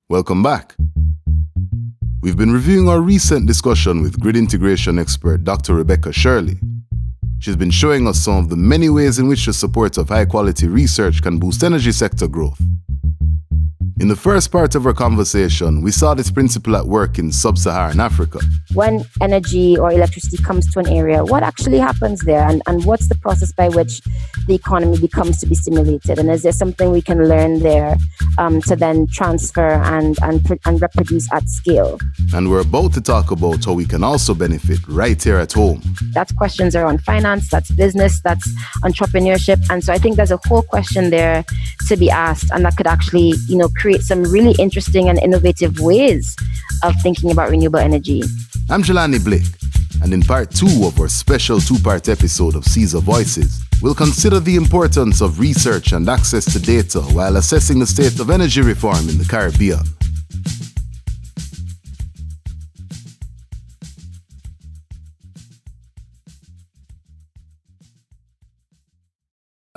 Welcome back. We've been reviewing our recent discussion with grid integration expert Dr. Rebekah Shirley. She's been showing us some of the many ways in which the support of high-quality research can boost energy sector growth. In the first part of our conversation, we saw this principle at work in sub-Saharan Africa. When energy or electricity comes to an area, what actually happens there, and what's the process by which the economy becomes to be stimulated? And is there something we can learn there to then transfer and reproduce at scale? And we're about to talk about how we can also benefit right here at home. That's questions around finance, that's business, that's entrepreneurship. And so I think there's a whole question there to be asked, and that could actually, create some really interesting and innovative ways of thinking about renewable energy. I'm Jelani Blake, and in part 2 of our special 2-part episode of CESaRE Voices, we'll consider the importance of research and access to data while assessing the state of energy reform in the Caribbean.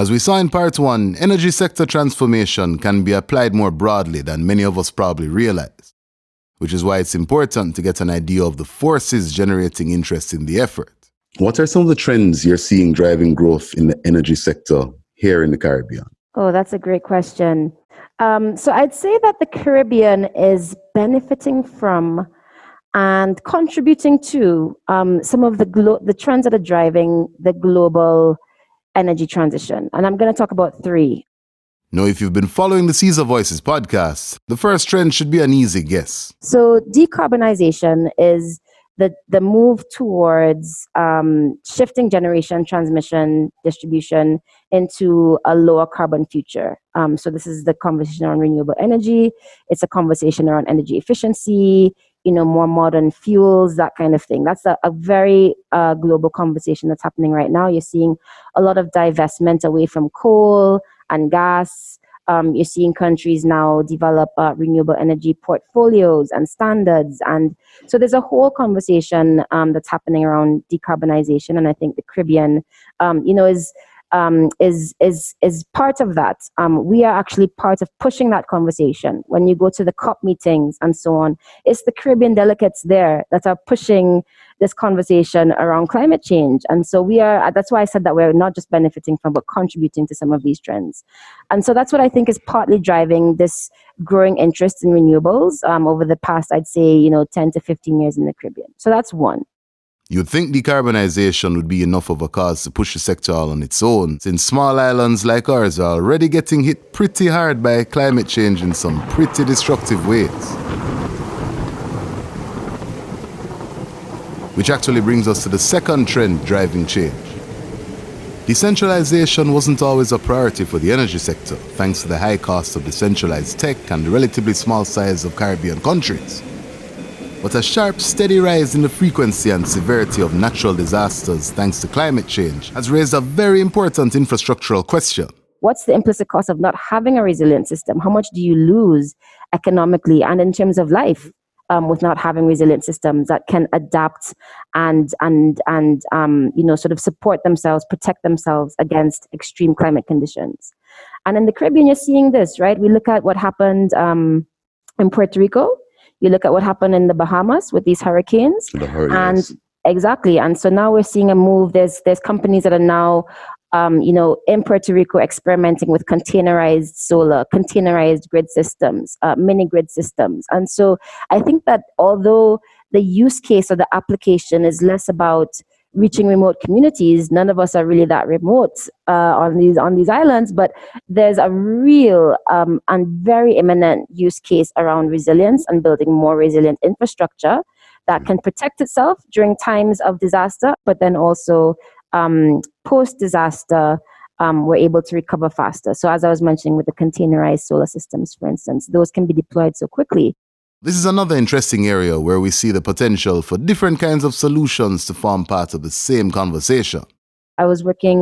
As we saw in part 1, energy sector transformation can be applied more broadly than many of us probably realize, which is why it's important to get an idea of the forces generating interest in the effort. What are some of the trends you're seeing driving growth in the energy sector here in the Caribbean? Oh, that's a great question. So I'd say that the Caribbean is benefiting from and contributing to some of the trends that are driving the global energy transition. And I'm going to talk about 3. Now, if you've been following the CESaRE Voices podcast, the first trend should be an easy guess. So decarbonization is the move towards shifting generation, transmission, distribution into a lower carbon future. So this is the conversation around renewable energy. It's a conversation around energy efficiency, more modern fuels, that kind of thing. That's a very global conversation that's happening right now. You're seeing a lot of divestment away from coal and gas. You're seeing countries now develop renewable energy portfolios and standards. And so there's a whole conversation that's happening around decarbonization. And I think the Caribbean, is part of that. We are actually part of pushing that conversation. When you go to the COP meetings and so on, it's the Caribbean delegates there that are pushing this conversation around climate change. And so that's why I said that we're not just benefiting from, but contributing to some of these trends. And so that's what I think is partly driving this growing interest in renewables over the past, I'd say, 10 to 15 years in the Caribbean. So that's one. You'd think decarbonization would be enough of a cause to push the sector all on its own, since small islands like ours are already getting hit pretty hard by climate change in some pretty destructive ways. Which actually brings us to the second trend driving change. Decentralization wasn't always a priority for the energy sector, thanks to the high cost of decentralized tech and the relatively small size of Caribbean countries. But a sharp, steady rise in the frequency and severity of natural disasters thanks to climate change has raised a very important infrastructural question. What's the implicit cost of not having a resilient system? How much do you lose economically and in terms of life with not having resilient systems that can adapt and sort of support themselves, protect themselves against extreme climate conditions? And in the Caribbean, you're seeing this, right? We look at what happened in Puerto Rico. You look at what happened in the Bahamas with these hurricanes. And exactly. And so now we're seeing a move. There's companies that are now, in Puerto Rico experimenting with containerized solar, containerized grid systems, mini grid systems. And so I think that although the use case or the application is less about reaching remote communities, none of us are really that remote on these islands, but there's a real and very imminent use case around resilience and building more resilient infrastructure that can protect itself during times of disaster, but then also post-disaster, we're able to recover faster. So as I was mentioning with the containerized solar systems, for instance, those can be deployed so quickly. This is another interesting area where we see the potential for different kinds of solutions to form part of the same conversation. I was working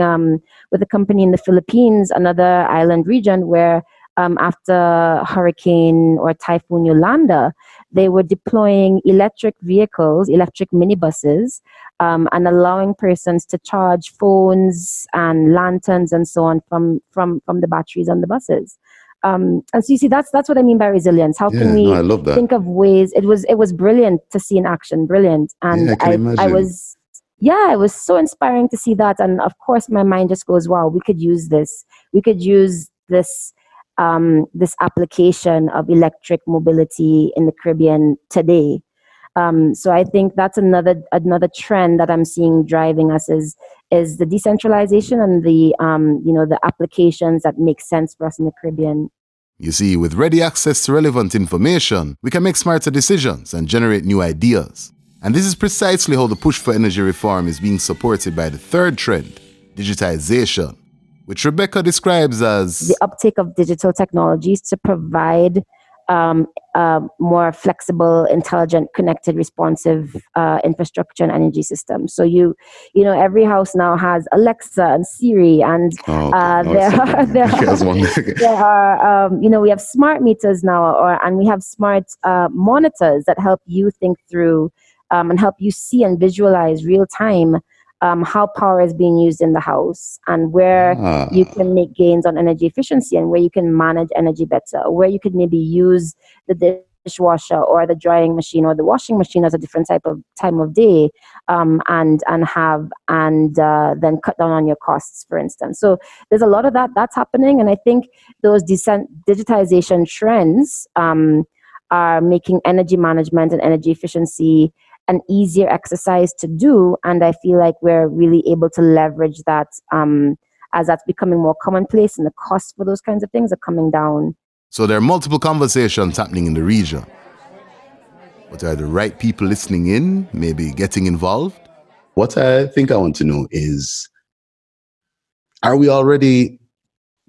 with a company in the Philippines, another island region, where after Hurricane or Typhoon Yolanda, they were deploying electric vehicles, electric minibuses, and allowing persons to charge phones and lanterns and so on from the batteries on the buses. And so you see, that's what I mean by resilience. How can we I love that. think of ways? It was brilliant to see in action, brilliant. And I can imagine. it was so inspiring to see that. And of course, my mind just goes, wow, we could use this. We could use this this application of electric mobility in the Caribbean today. So I think that's another trend that I'm seeing driving us is the decentralization and the the applications that make sense for us in the Caribbean. You see, with ready access to relevant information, we can make smarter decisions and generate new ideas. And this is precisely how the push for energy reform is being supported by the third trend, digitalisation, which Rebekah describes as the uptake of digital technologies to provide more flexible, intelligent, connected, responsive infrastructure and energy systems. So you know every house now has Alexa and Siri, and there are we have smart meters now, and we have smart monitors that help you think through and help you see and visualize real time how power is being used in the house, and where you can make gains on energy efficiency, and where you can manage energy better, or where you could maybe use the dishwasher or the drying machine or the washing machine as a different time of day, and then cut down on your costs, for instance. So there's a lot of that's happening, and I think those digitization trends are making energy management and energy efficiency an easier exercise to do, and I feel like we're really able to leverage that as that's becoming more commonplace, and the costs for those kinds of things are coming down. So there are multiple conversations happening in the region. But are the right people listening in, maybe getting involved? What I think I want to know is, are we already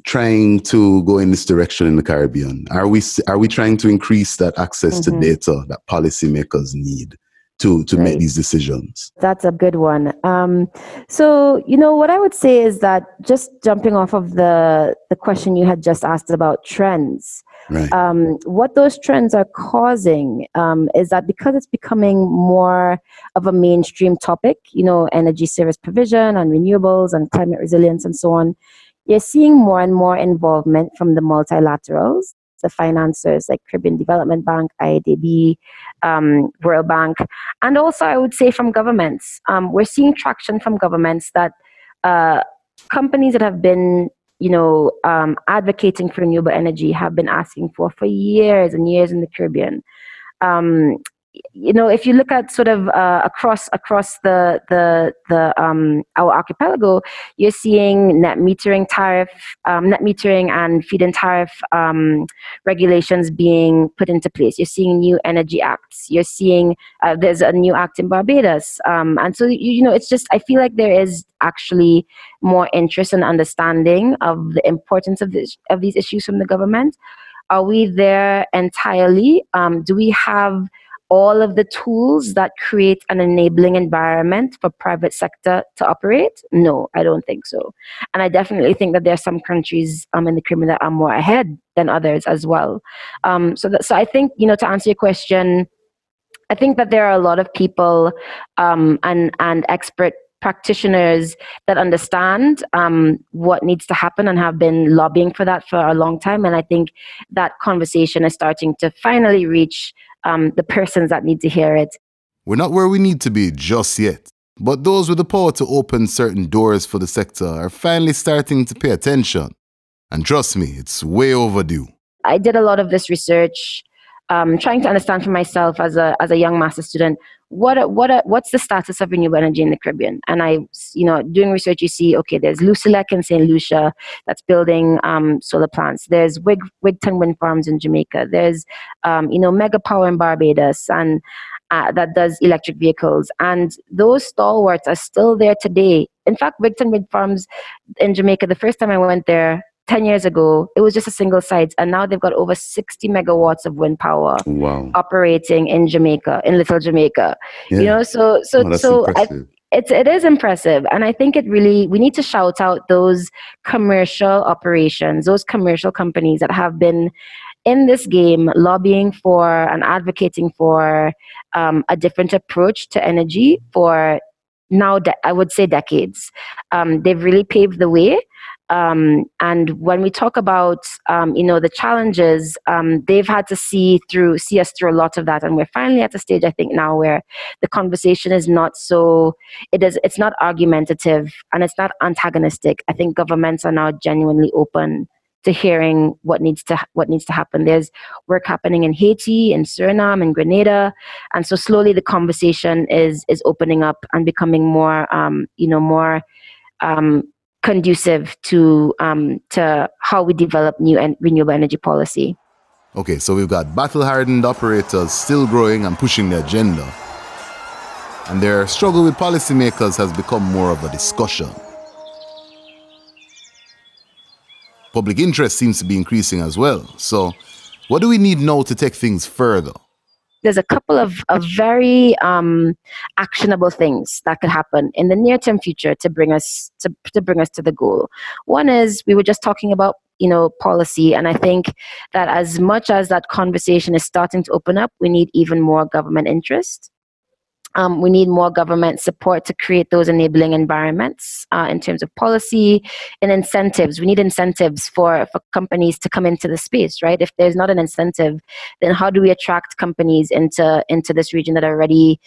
trying to go in this direction in the Caribbean? Are we trying to increase that access to data that policymakers need to make these decisions? That's a good one. So, what I would say is that, just jumping off of the question you had just asked about trends, right. What those trends are causing is that because it's becoming more of a mainstream topic, energy service provision and renewables and climate resilience and so on, you're seeing more and more involvement from the multilaterals, the financiers like Caribbean Development Bank, IDB, World Bank, and also I would say from governments. We're seeing traction from governments that companies that have been, advocating for renewable energy have been asking for years and years in the Caribbean. If you look at sort of across the our archipelago, you're seeing net metering and feed-in tariff regulations being put into place. You're seeing new energy acts. You're seeing there's a new act in Barbados, and so it's just, I feel like there is actually more interest and understanding of the importance of these issues from the government. Are we there entirely? Do we have all of the tools that create an enabling environment for private sector to operate? No, I don't think so. And I definitely think that there are some countries in the Caribbean that are more ahead than others as well. So I think, to answer your question, I think that there are a lot of people and expert practitioners that understand what needs to happen and have been lobbying for that for a long time. And I think that conversation is starting to finally reach the persons that need to hear it. We're not where we need to be just yet, but those with the power to open certain doors for the sector are finally starting to pay attention. And trust me, it's way overdue. I did a lot of this research, trying to understand for myself as a young master's student, what's the status of renewable energy in the Caribbean? And doing research, you see, okay, there's Lucelec in St. Lucia that's building solar plants. There's Wigton wind farms in Jamaica. There's Mega Power in Barbados, and that does electric vehicles. And those stalwarts are still there today. In fact, Wigton wind farms in Jamaica, the first time I went there 10 years ago, it was just a single site, and now they've got over 60 megawatts of wind power operating in Jamaica, in Little Jamaica. Yeah. It is impressive, and I think we need to shout out those commercial operations, those commercial companies that have been in this game lobbying for and advocating for a different approach to energy for now, I would say decades. They've really paved the way. And when we talk about, the challenges, they've had to see us through a lot of that. And we're finally at a stage, I think, now where the conversation is it's not argumentative and it's not antagonistic. I think governments are now genuinely open to hearing what needs to happen. There's work happening in Haiti, in Suriname, in Grenada, and so slowly the conversation is opening up and becoming more conducive to how we develop new and renewable energy policy. Okay, so we've got battle-hardened operators still growing and pushing the agenda, and their struggle with policymakers has become more of a discussion. Public interest seems to be increasing as well. So what do we need now to take things further? There's a couple of very actionable things that could happen in the near-term future to bring us to the goal. One is, we were just talking about policy, and I think that as much as that conversation is starting to open up, we need even more government interest. We need more government support to create those enabling environments in terms of policy and incentives. We need incentives for companies to come into the space, right? If there's not an incentive, then how do we attract companies into this region that already,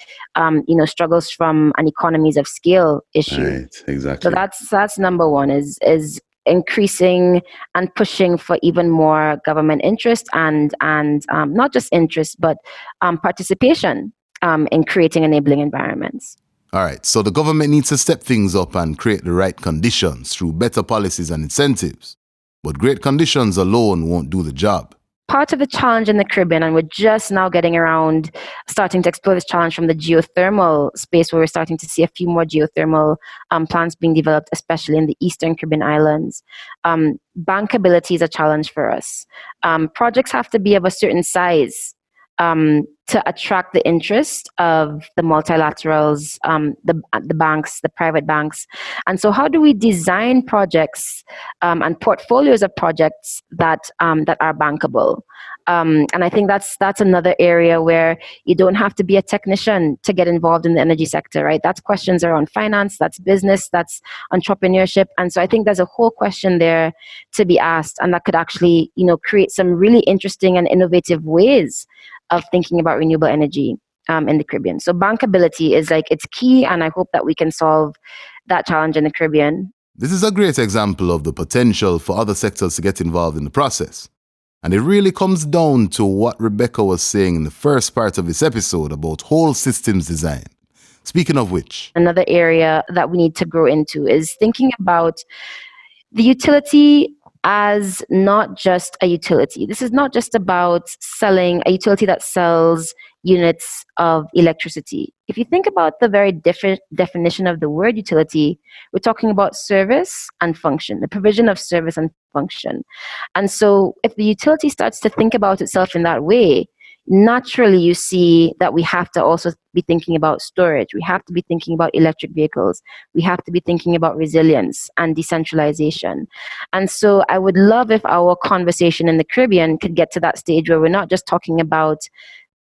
struggles from an economies of scale issue? Right, exactly. So that's number one, is increasing and pushing for even more government interest and not just interest, but participation in creating enabling environments. All right, so the government needs to step things up and create the right conditions through better policies and incentives. But great conditions alone won't do the job. Part of the challenge in the Caribbean, and we're just now getting around starting to explore this challenge from the geothermal space, where we're starting to see a few more geothermal plants being developed, especially in the Eastern Caribbean islands. Bankability is a challenge for us. Projects have to be of a certain size to attract the interest of the multilaterals, the banks, the private banks. And so how do we design projects and portfolios of projects that are bankable? And I think that's another area where you don't have to be a technician to get involved in the energy sector, right? That's questions around finance, that's business, that's entrepreneurship. And so I think there's a whole question there to be asked, and that could actually, create some really interesting and innovative ways of thinking about renewable energy in the Caribbean. So bankability is it's key, and I hope that we can solve that challenge in the Caribbean. This is a great example of the potential for other sectors to get involved in the process. And it really comes down to what Rebekah was saying in the first part of this episode about whole systems design. Speaking of which, another area that we need to grow into is thinking about the utility as not just a utility. This is not just about selling a utility that sells units of electricity. If you think about the very different definition of the word utility, we're talking about service and function, the provision of service and function. And so if the utility starts to think about itself in that way, naturally you see that we have to also be thinking about storage. We have to be thinking about electric vehicles. We have to be thinking about resilience and decentralization. And so I would love if our conversation in the Caribbean could get to that stage where we're not just talking about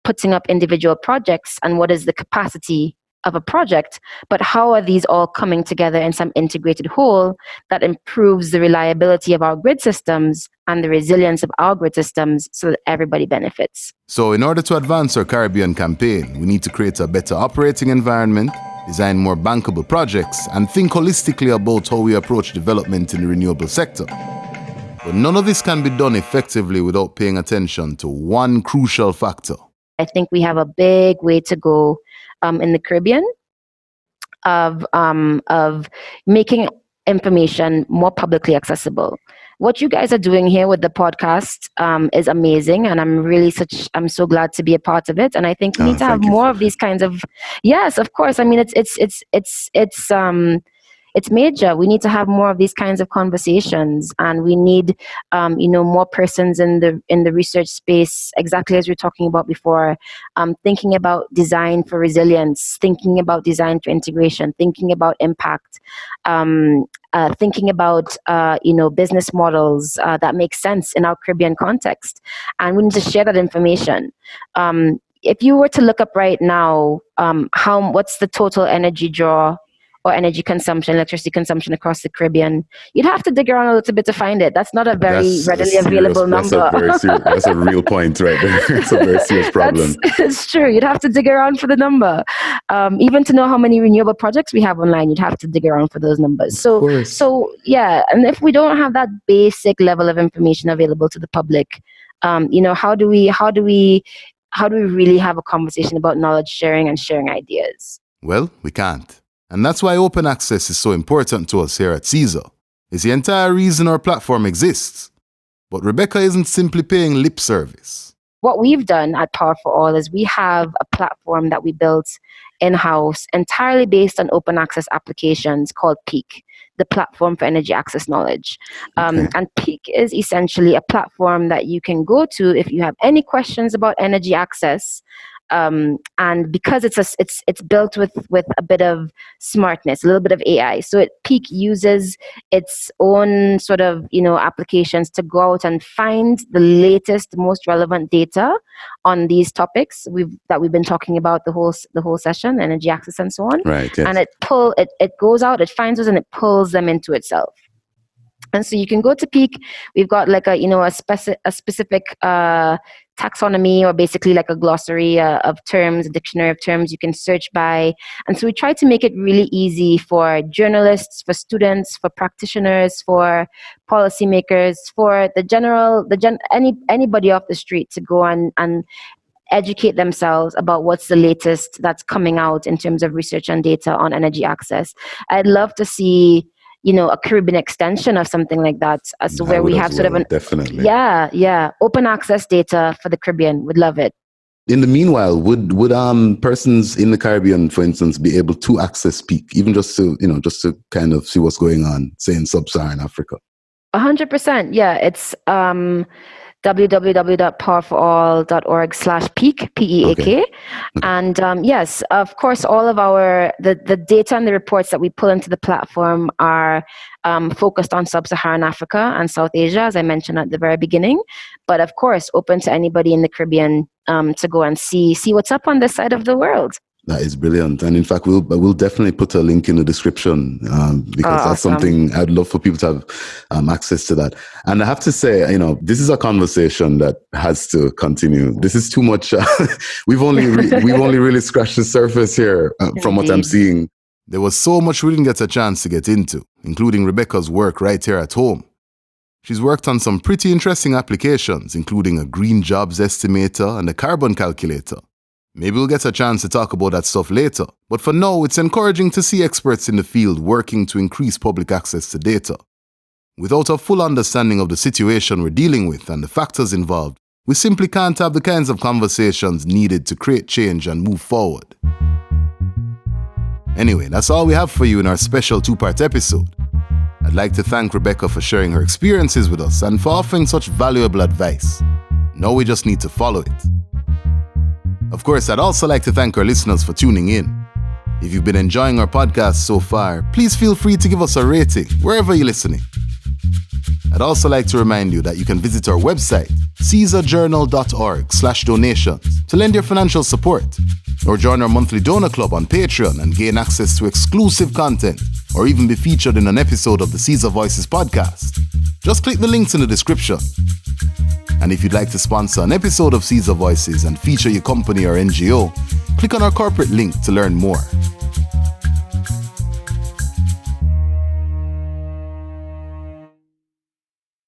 putting up individual projects and what is the capacity of a project, but how are these all coming together in some integrated whole that improves the reliability of our grid systems and the resilience of our grid systems so that everybody benefits. So in order to advance our Caribbean campaign, we need to create a better operating environment, design more bankable projects, and think holistically about how we approach development in the renewable sector. But none of this can be done effectively without paying attention to one crucial factor. I think we have a big way to go in the Caribbean of making information more publicly accessible. What you guys are doing here with the podcast is amazing, and I'm so glad to be a part of it. And I think we need to have more of these kinds of. Yes, of course. I mean, it's major. We need to have more of these kinds of conversations, and we need, more persons in the research space, exactly as we were talking about before, thinking about design for resilience, thinking about design for integration, thinking about impact, thinking about, business models that make sense in our Caribbean context, and we need to share that information. If you were to look up right now, what's the total energy draw or energy consumption, electricity consumption across the Caribbean, you'd have to dig around a little bit to find it. That's not a very readily available number. That's a real point right there. It's a very serious problem. It's true. You'd have to dig around for the number. Even to know how many renewable projects we have online, you'd have to dig around for those numbers. So yeah, and if we don't have that basic level of information available to the public, how do we really have a conversation about knowledge sharing and sharing ideas? Well, we can't. And that's why open access is so important to us here at CESaRE. It's the entire reason our platform exists. But Rebekah isn't simply paying lip service. What we've done at Power for All is we have a platform that we built in-house entirely based on open access applications called PEAK, the Platform for Energy Access Knowledge. And PEAK is essentially a platform that you can go to if you have any questions about energy access. And because it's built with a bit of smartness, a little bit of AI, so PEAK uses its own sort of applications to go out and find the latest, most relevant data on these topics that we've been talking about the whole session, energy access and so on. Right. Yes. And it goes out, it finds those, and it pulls them into itself. And so you can go to PEAK. We've got like a specific taxonomy, or basically like a glossary of terms, a dictionary of terms you can search by. And so we try to make it really easy for journalists, for students, for practitioners, for policymakers, for anybody off the street to go and educate themselves about what's the latest that's coming out in terms of research and data on energy access. I'd love to see a Caribbean extension of something like that, so where we have sort of definitely. Yeah, open access data for the Caribbean. Would love it. In the meanwhile, would persons in the Caribbean, for instance, be able to access PEAK, even just to kind of see what's going on, say in sub-Saharan Africa? 100%. Yeah, it's www.powerforall.org/PEAK, PEAK. Okay. And yes, of course, all of the data and the reports that we pull into the platform are focused on sub-Saharan Africa and South Asia, as I mentioned at the very beginning. But of course, open to anybody in the Caribbean to go and see what's up on this side of the world. That is brilliant. And in fact, we'll definitely put a link in the description because that's something I'd love for people to have access to that. And I have to say, this is a conversation that has to continue. This is too much. We've only really scratched the surface here from what I'm seeing. There was so much we didn't get a chance to get into, including Rebekah's work right here at home. She's worked on some pretty interesting applications, including a green jobs estimator and a carbon calculator. Maybe we'll get a chance to talk about that stuff later, but for now, it's encouraging to see experts in the field working to increase public access to data. Without a full understanding of the situation we're dealing with and the factors involved, we simply can't have the kinds of conversations needed to create change and move forward. Anyway, that's all we have for you in our special 2-part episode. I'd like to thank Rebekah for sharing her experiences with us and for offering such valuable advice. Now we just need to follow it. Of course, I'd also like to thank our listeners for tuning in. If you've been enjoying our podcast so far, please feel free to give us a rating wherever you're listening. I'd also like to remind you that you can visit our website, CESaReJournal.org/donations, to lend your financial support, or join our monthly donor club on Patreon and gain access to exclusive content, or even be featured in an episode of the CESaRE Voices podcast. Just click the links in the description. And if you'd like to sponsor an episode of CESaRE Voices and feature your company or NGO, click on our corporate link to learn more.